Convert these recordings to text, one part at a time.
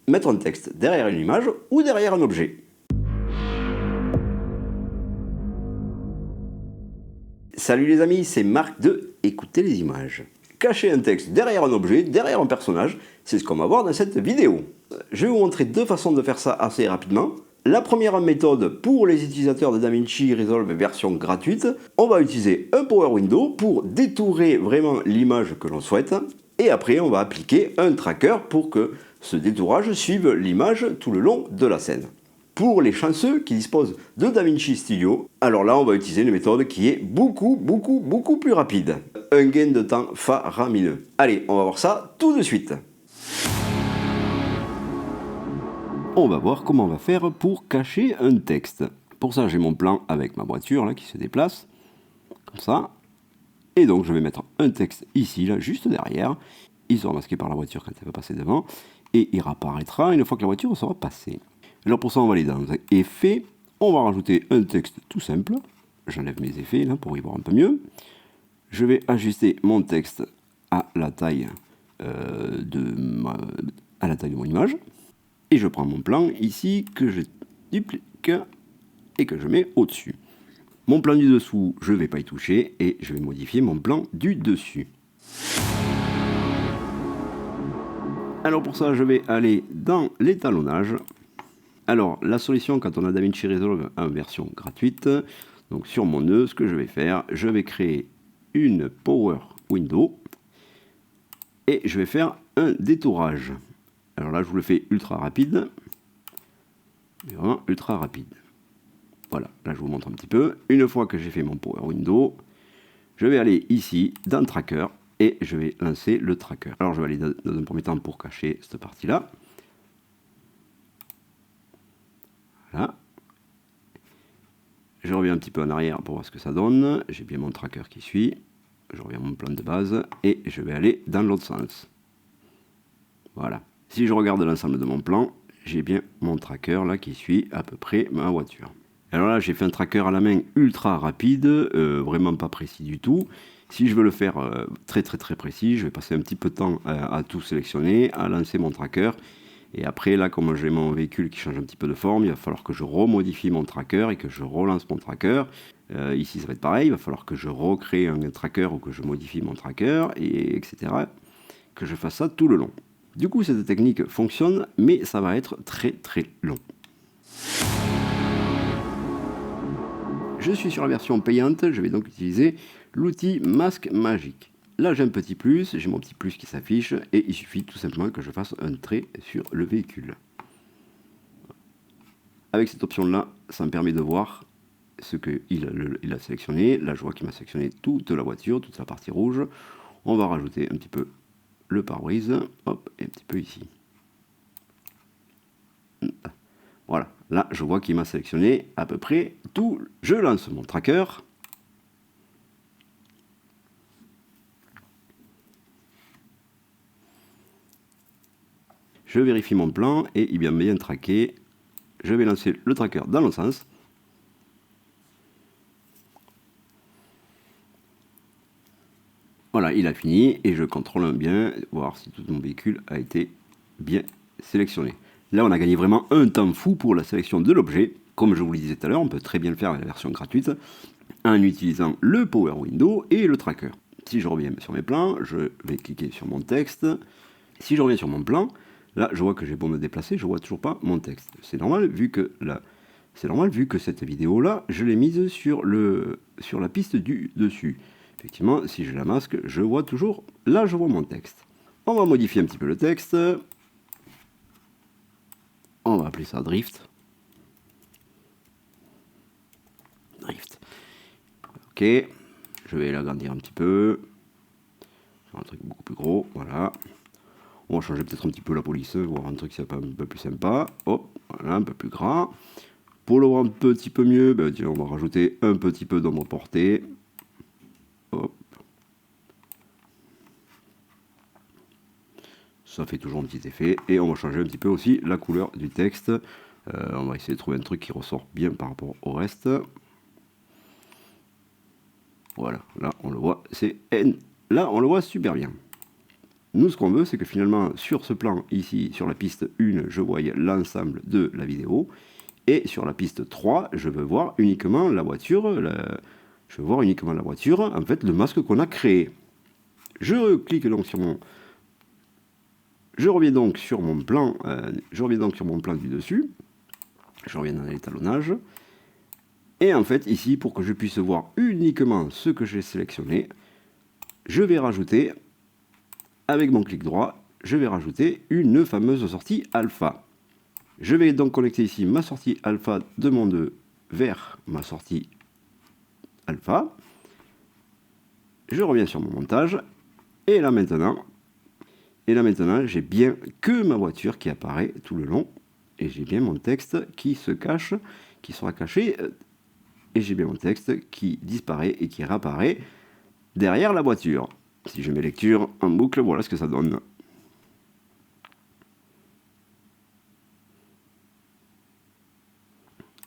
mettre un texte derrière une image ou derrière un objet. Salut les amis, c'est Marc de Écoutez les images. Cacher un texte derrière un objet, derrière un personnage, c'est ce qu'on va voir dans cette vidéo. Je vais vous montrer deux façons de faire ça assez rapidement. La première méthode pour les utilisateurs de DaVinci Resolve version gratuite, on va utiliser un Power Window pour détourer vraiment l'image que l'on souhaite. Et après, on va appliquer un tracker pour que ce détourage suive l'image tout le long de la scène. Pour les chanceux qui disposent de DaVinci Studio, alors là on va utiliser une méthode qui est beaucoup plus rapide. Un gain de temps faramineux. Allez, on va voir ça tout de suite. On va voir comment on va faire pour cacher un texte. Pour ça j'ai mon plan avec ma voiture là, qui se déplace, comme ça. Et donc je vais mettre un texte ici, là, juste derrière. Il sera masqué par la voiture quand elle va passer devant. Et il réapparaîtra une fois que la voiture sera passée. Alors pour ça, on va aller dans Effets. On va rajouter un texte tout simple. J'enlève mes effets là pour y voir un peu mieux. Je vais ajuster mon texte à la taille de mon image. Et je prends mon plan ici que je duplique et que je mets au-dessus. Mon plan du dessous, je ne vais pas y toucher et je vais modifier mon plan du dessus. Alors pour ça, je vais aller dans l'étalonnage. Alors, la solution, quand on a DaVinci Resolve en version gratuite, donc sur mon nœud, ce que je vais faire, je vais créer une Power Window et je vais faire un détourage. Alors là, je vous le fais ultra rapide, mais vraiment ultra rapide. Voilà, là je vous montre un petit peu. Une fois que j'ai fait mon Power Window, je vais aller ici dans Tracker et je vais lancer le tracker. Alors je vais aller dans un premier temps pour cacher cette partie-là. Voilà. Je reviens un petit peu en arrière pour voir ce que ça donne. J'ai bien mon tracker qui suit. Je reviens à mon plan de base et je vais aller dans l'autre sens. Voilà. Si je regarde l'ensemble de mon plan, j'ai bien mon tracker là qui suit à peu près ma voiture. Alors là, j'ai fait un tracker à la main ultra rapide, vraiment pas précis du tout. Si je veux le faire très précis, je vais passer un petit peu de temps à tout sélectionner, à lancer mon tracker. Et après, là, comme j'ai mon véhicule qui change un petit peu de forme, il va falloir que je remodifie mon tracker et que je relance mon tracker. Ici, ça va être pareil, il va falloir que je recrée un tracker ou que je modifie mon tracker, et etc. Que je fasse ça tout le long. Du coup, cette technique fonctionne, mais ça va être très long. Je suis sur la version payante, je vais donc utiliser l'outil Masque Magique. Là, j'ai un petit plus, j'ai mon petit plus qui s'affiche, et il suffit tout simplement que je fasse un trait sur le véhicule. Avec cette option-là, ça me permet de voir ce qu'il a sélectionné. Là, je vois qu'il m'a sélectionné toute la voiture, toute la partie rouge. On va rajouter un petit peu le pare-brise, hop, et un petit peu ici. Voilà, là, je vois qu'il m'a sélectionné à peu près tout. Je lance mon tracker. Je vérifie mon plan et il est bien traqué. Je vais lancer le tracker dans l'autre sens. Voilà, il a fini et je contrôle bien, voir si tout mon véhicule a été bien sélectionné. Là, on a gagné vraiment un temps fou pour la sélection de l'objet. Comme je vous le disais tout à l'heure, on peut très bien le faire avec la version gratuite en utilisant le Power Window et le tracker. Si je reviens sur mes plans, je vais cliquer sur mon texte. Si je reviens sur mon plan, là, je vois que j'ai beau me déplacer, je vois toujours pas mon texte. C'est normal vu que cette vidéo-là, je l'ai mise sur la piste du dessus. Effectivement, si je la masque, je vois toujours, là, je vois mon texte. On va modifier un petit peu le texte. On va appeler ça Drift. Drift. Ok. Je vais l'agrandir un petit peu. Un truc beaucoup plus gros, voilà. On va changer peut-être un petit peu la police, voir un truc qui est un peu plus sympa. Hop, voilà, un peu plus gras. Pour le voir un petit peu mieux, ben, tiens, on va rajouter un petit peu d'ombre portée. Hop. Ça fait toujours un petit effet. Et on va changer un petit peu aussi la couleur du texte. On va essayer de trouver un truc qui ressort bien par rapport au reste. Voilà, là on le voit, là on le voit super bien. Nous, ce qu'on veut, c'est que finalement, sur ce plan, ici, sur la piste 1, je voie l'ensemble de la vidéo. Et sur la piste 3, je veux voir uniquement la voiture, je veux voir uniquement la voiture, en fait, le masque qu'on a créé. Je clique donc sur mon... Je reviens donc sur mon plan, du dessus. Je reviens dans l'étalonnage. Et en fait, ici, pour que je puisse voir uniquement ce que j'ai sélectionné, je vais rajouter, avec mon clic droit, je vais rajouter une fameuse sortie alpha. Je vais donc connecter ici ma sortie alpha de mon 2 vers ma sortie alpha. Je reviens sur mon montage. Et là maintenant, j'ai bien que ma voiture qui apparaît tout le long. Et j'ai bien mon texte qui se cache, qui sera caché. Et j'ai bien mon texte qui disparaît et qui réapparaît derrière la voiture. Si je mets lecture en boucle, voilà ce que ça donne.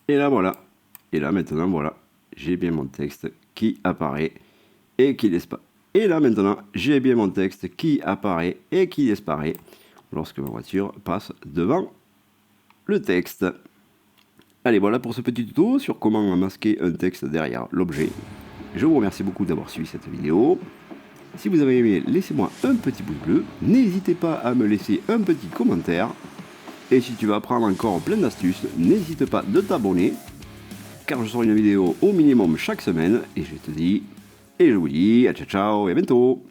Et là, voilà. Et là, maintenant, voilà. J'ai bien mon texte qui apparaît et qui disparaît. Et là, maintenant, j'ai bien mon texte qui apparaît et qui disparaît lorsque ma voiture passe devant le texte. Allez, voilà pour ce petit tuto sur comment masquer un texte derrière l'objet. Je vous remercie beaucoup d'avoir suivi cette vidéo. Si vous avez aimé, laissez-moi un petit pouce bleu. N'hésitez pas à me laisser un petit commentaire. Et si tu veux apprendre encore plein d'astuces, n'hésite pas de t'abonner, car je sors une vidéo au minimum chaque semaine, et je vous dis, à ciao ciao, et à bientôt.